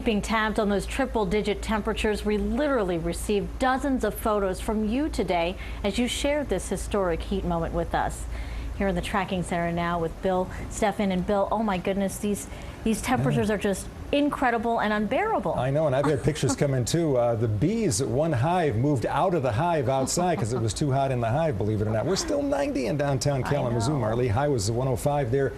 Being tabbed on those triple-digit temperatures, we literally received dozens of photos from you today as you shared this historic heat moment with us. Here in the tracking center now with Bill Stefan. And Bill, oh my goodness, these temperatures are just incredible and unbearable. I know, and I've had pictures come in too. The bees at one hive moved out of the hive outside because it was too hot in the hive, believe it or not. We're still 90 in downtown Kalamazoo, Marley. High was 105 there.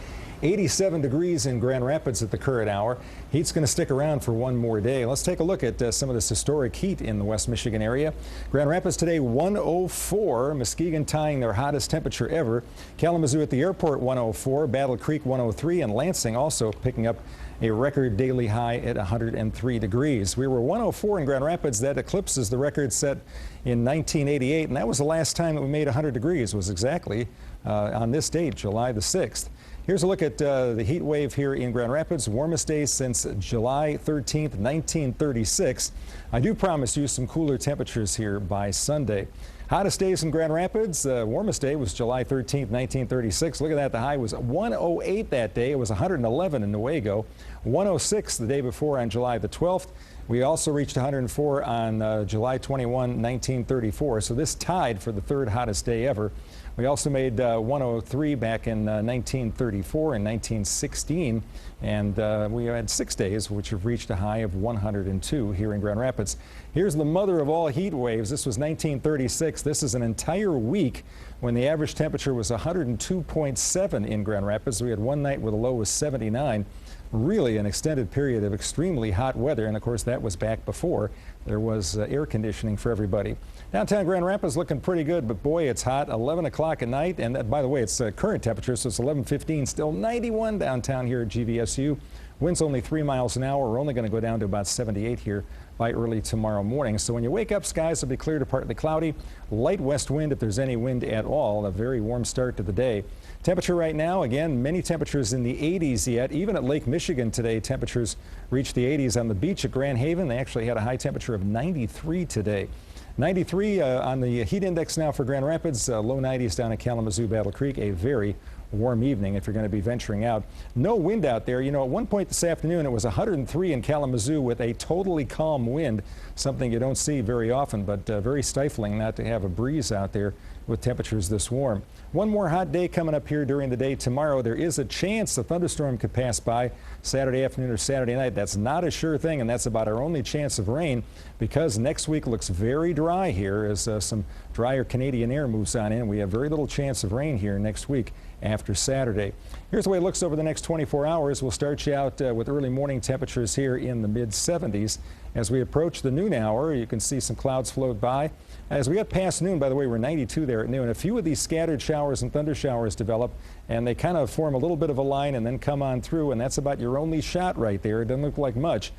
87 degrees in Grand Rapids at the current hour. Heat's going to stick around for one more day. Let's take a look at some of this historic heat in the West Michigan area. Grand Rapids today 104, Muskegon tying their hottest temperature ever. Kalamazoo at the airport 104, Battle Creek 103, and Lansing also picking up a record daily high at 103 degrees. We were 104 in Grand Rapids. That eclipses the record set in 1988, and that was the last time that we made 100 degrees, was exactly on this date, July the 6th. Here's a look at the heat wave here in Grand Rapids. Warmest day since July 13th, 1936. I do promise you some cooler temperatures here by Sunday. Hottest days in Grand Rapids. Warmest day was July 13th, 1936. Look at that. The high was 108 that day. It was 111 in Newaygo. 106 the day before on July the 12th. We also reached 104 on July 21, 1934. So this tied for the third hottest day ever. We also made 103 back in 1934 and 1916, and we had 6 days which have reached a high of 102 here in Grand Rapids. Here's the mother of all heat waves. This was 1936. This is an entire week when the average temperature was 102.7 in Grand Rapids. We had one night where the low was 79. Really an extended period of extremely hot weather, and of course that was back before there was air conditioning for everybody. Downtown Grand Rapids looking pretty good, but boy, it's hot. 11 o'clock at night, and by the way, it's current temperature, so it's 11:15, still 91 downtown here at GVSU. Winds only 3 miles an hour. We're only going to go down to about 78 here by early tomorrow morning. So when you wake up, skies will be clear to partly cloudy. Light west wind if there's any wind at all. A very warm start to the day. Temperature right now, again, many temperatures in the 80s yet. Even at Lake Michigan today, temperatures reached the 80s. On the beach at Grand Haven, they actually had a high temperature of 93 today. 93 on the heat index now for Grand Rapids. Low 90s down at Kalamazoo, Battle Creek. A very warm evening if you're going to be venturing out. No wind out there. You know, at one point this afternoon it was 103 in Kalamazoo with a totally calm wind, something you don't see very often, but very stifling not to have a breeze out there with temperatures this warm. One more hot day coming up here during the day tomorrow. There is a chance a thunderstorm could pass by Saturday afternoon or Saturday night. That's not a sure thing, and that's about our only chance of rain because next week looks very dry here as some drier Canadian air moves on in. We have very little chance of rain here next week after Saturday. Here's the way it looks over the next 24 hours. We'll start you out with early morning temperatures here in the mid-70s. As we approach the noon hour, you can see some clouds float by. As we get past noon, by the way, we're 92 there at noon. A few of these scattered showers and thunder showers develop, and they kind of form a little bit of a line and then come on through, and that's about your only shot right there. It doesn't look like much.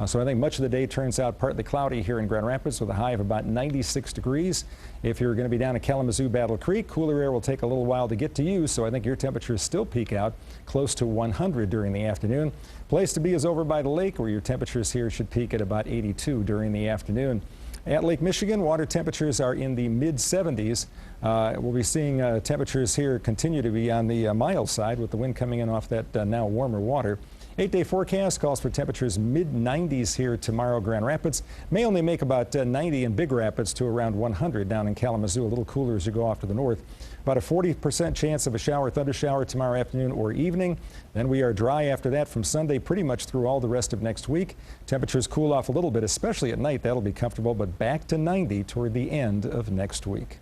So I think much of the day turns out partly cloudy here in Grand Rapids with a high of about 96 degrees. If you're going to be down at Kalamazoo, Battle Creek, cooler air will take a little while to get to you, so I think your temperatures still peak out close to 100 during the afternoon. Place to be is over by the lake, where your temperatures here should peak at about 82 during the afternoon. At Lake Michigan, water temperatures are in the mid-70s. We'll be seeing temperatures here continue to be on the mild side with the wind coming in off that now warmer water. 8-day forecast calls for temperatures mid-90s here tomorrow. Grand Rapids may only make about 90 in Big Rapids to around 100 down in Kalamazoo, a little cooler as you go off to the north. About a 40% chance of a shower, thunder shower tomorrow afternoon or evening. Then we are dry after that from Sunday pretty much through all the rest of next week. Temperatures cool off a little bit, especially at night. That'll be comfortable, but back to 90 toward the end of next week.